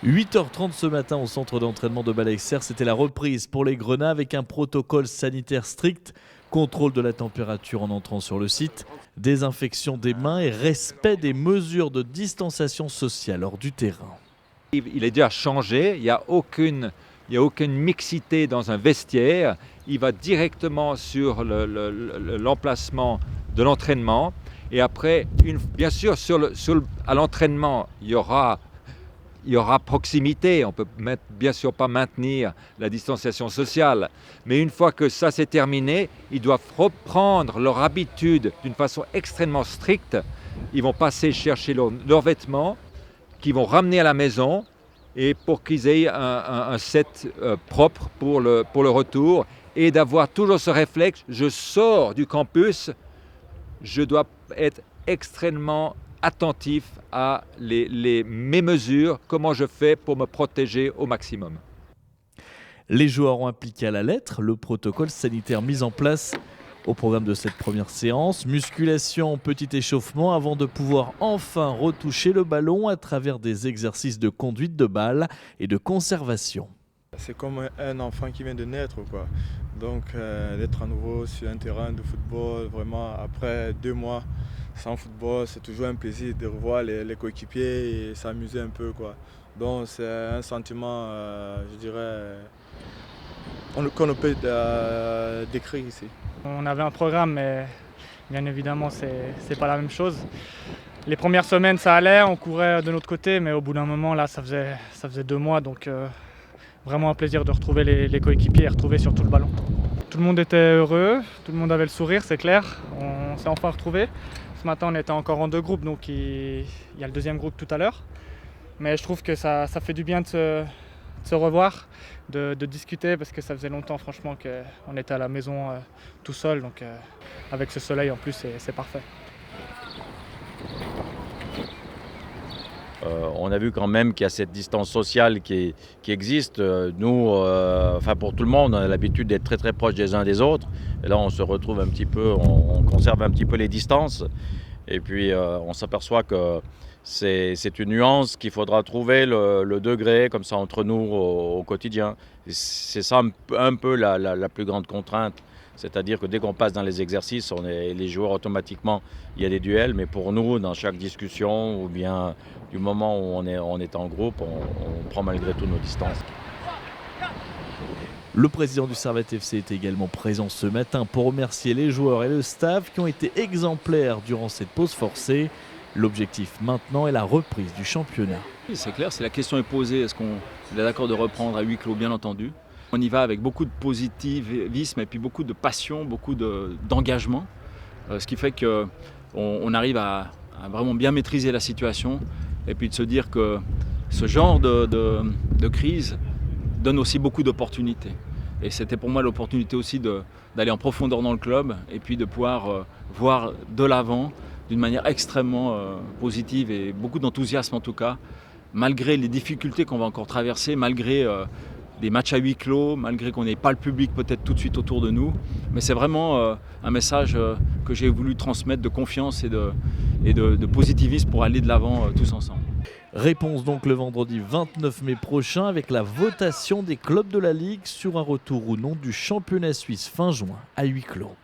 8h30 ce matin au centre d'entraînement de Balaixer, c'était la reprise pour les Grenats avec un protocole sanitaire strict, contrôle de la température en entrant sur le site, désinfection des mains et respect des mesures de distanciation sociale hors du terrain. Il est déjà changé, il n'y a aucune mixité dans un vestiaire, il va directement sur l'emplacement de l'entraînement et après, bien sûr, à l'entraînement, il y aura proximité, on ne peut bien sûr pas maintenir la distanciation sociale, mais une fois que ça c'est terminé, ils doivent reprendre leur habitude d'une façon extrêmement stricte. Ils vont passer chercher leurs vêtements qu'ils vont ramener à la maison et pour qu'ils aient un set propre pour le retour et d'avoir toujours ce réflexe, je sors du campus, je dois être extrêmement attentif à mes mesures, comment je fais pour me protéger au maximum. Les joueurs ont appliqué à la lettre le protocole sanitaire mis en place au programme de cette première séance. Musculation, petit échauffement avant de pouvoir enfin retoucher le ballon à travers des exercices de conduite de balle et de conservation. C'est comme un enfant qui vient de naître, quoi. Donc d'être à nouveau sur un terrain de football, vraiment après 2 mois sans football, c'est toujours un plaisir de revoir les coéquipiers et s'amuser un peu, quoi. Donc c'est un sentiment, je dirais, qu'on ne peut décrire ici. On avait un programme, mais bien évidemment, c'est pas la même chose. Les premières semaines, ça allait, on courait de notre côté, mais au bout d'un moment, là, ça faisait 2 mois, donc vraiment un plaisir de retrouver les coéquipiers et retrouver surtout le ballon. Tout le monde était heureux, tout le monde avait le sourire, c'est clair. On s'est enfin retrouvés. Ce matin, on était encore en 2 groupes, donc il y a le deuxième groupe tout à l'heure. Mais je trouve que ça fait du bien de se revoir, de discuter, parce que ça faisait longtemps franchement qu'on était à la maison tout seul. Donc avec ce soleil en plus, c'est parfait. On a vu quand même qu'il y a cette distance sociale qui existe. Nous, enfin pour tout le monde, on a l'habitude d'être très très proches des uns des autres. Et là, on se retrouve un petit peu, on conserve un petit peu les distances. Et puis, on s'aperçoit que c'est une nuance qu'il faudra trouver le degré comme ça entre nous au quotidien. C'est ça un peu la plus grande contrainte. C'est-à-dire que dès qu'on passe dans les exercices, les joueurs automatiquement, il y a des duels, mais pour nous, dans chaque discussion ou bien du moment où on est en groupe, on prend malgré tout nos distances. Le président du Servette FC était également présent ce matin pour remercier les joueurs et le staff qui ont été exemplaires durant cette pause forcée. L'objectif maintenant est la reprise du championnat. Oui, c'est clair, si la question est posée, est-ce qu'on est d'accord de reprendre à huis clos, bien entendu. On y va avec beaucoup de positivisme et puis beaucoup de passion, beaucoup d'engagement, ce qui fait qu'on arrive à vraiment bien maîtriser la situation et puis de se dire que ce genre de crise donne aussi beaucoup d'opportunités. Et c'était pour moi l'opportunité aussi d'aller en profondeur dans le club et puis de pouvoir voir de l'avant d'une manière extrêmement positive et beaucoup d'enthousiasme en tout cas, malgré les difficultés qu'on va encore traverser, malgré des matchs à huis clos, malgré qu'on n'ait pas le public peut-être tout de suite autour de nous. Mais c'est vraiment un message que j'ai voulu transmettre de confiance et de positivisme pour aller de l'avant tous ensemble. Réponse donc le vendredi 29 mai prochain avec la votation des clubs de la Ligue sur un retour ou non du championnat suisse fin juin à huis clos.